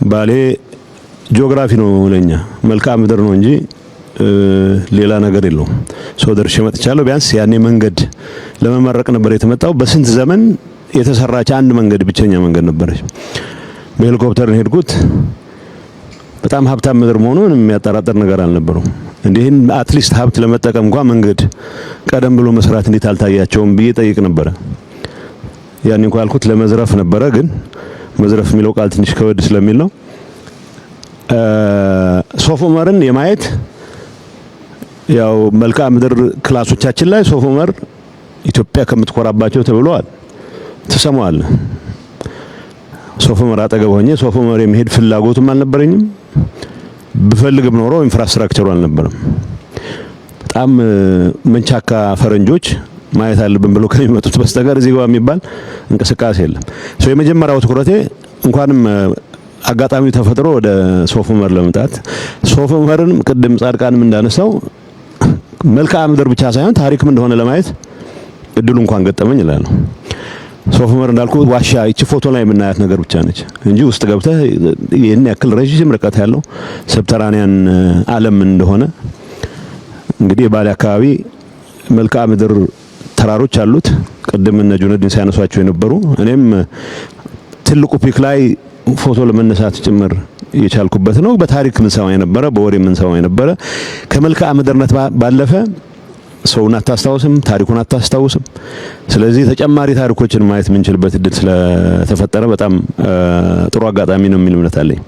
ባሌ ጂኦግራፊ ነው ለኛ መልክዓ ምድር ነው እንጂ ሌላ ነገር የለውም። ደርሼ መጥቻለሁ። ቢያንስ ያኔ መንገድ ለመመረቅ ነበር የተመጣው። በስንት ዘመን የተሰራች አንድ መንገድ ብቸኛ መንገድ ነበረች። በሄሊኮፕተር ሄድኩት። በጣም ሀብታም ምድር መሆኑን የሚያጠራጥር ነገር አልነበረው። እንዲህን አትሊስት ሀብት ለመጠቀም እንኳን መንገድ ቀደም ብሎ መስራት እንዴት አልታያቸውም ብዬ ጠይቅ ነበር። ያኔ እንኳን ያልኩት ለመዝረፍ ነበረ፣ ግን መዝረፍ የሚለው ቃል ትንሽ ከወድ ስለሚል ነው። ሶፍ ዑመርን የማየት ያው መልክዓ ምድር ክላሶቻችን ላይ ሶፍ ዑመር ኢትዮጵያ ከምትኮራባቸው ተብሏል። ተሰማዋል። ሶፍ ዑመር አጠገብ ሆኜ ሶፍ ዑመር የመሄድ ፍላጎቱም አልነበረኝም። ብፈልግም ኖሮ ኢንፍራስትራክቸሩ አልነበረም። በጣም መንቻካ ፈረንጆች ማየት አለብን ብሎ ከሚመጡት በስተቀር እዚህ ጋር የሚባል እንቅስቃሴ የለም። የመጀመሪያው ትኩረቴ እንኳንም አጋጣሚው ተፈጥሮ ወደ ሶፍ ዑመር ለመምጣት ሶፍ ዑመርን ቅድም ጻድቃንም እንዳነሳው መልክዓ ምድር ብቻ ሳይሆን ታሪክም እንደሆነ ለማየት እድሉ እንኳን ገጠመኝ ይላል። ሶፍ ዑመር እንዳልኩ ዋሻ እቺ ፎቶ ላይ የምናያት ነገር ብቻ ነች እንጂ ውስጥ ገብተህ ይሄን ያክል ረጅም ርቀት ያለው ሰብተራኒያን ዓለም እንደሆነ እንግዲህ ባሌ አካባቢ መልክዓ ምድር ተራሮች አሉት። ቅድም እነ ጁነዲን ሲያነሷቸው የነበሩ እኔም ትልቁ ፒክ ላይ ፎቶ ለመነሳት ጭምር የቻልኩበት ነው። በታሪክ ምን ሰማይ ነበረ፣ በወሬ ምን ሰማይ ነበረ። ከመልክዓ ምድርነት ባለፈ ሰውን አታስታውስም፣ ታሪኩን አታስታውስም። ስለዚህ ተጨማሪ ታሪኮችን ማየት የምንችልበት እድል ስለተፈጠረ በጣም ጥሩ አጋጣሚ ነው የሚል እምነት አለኝ።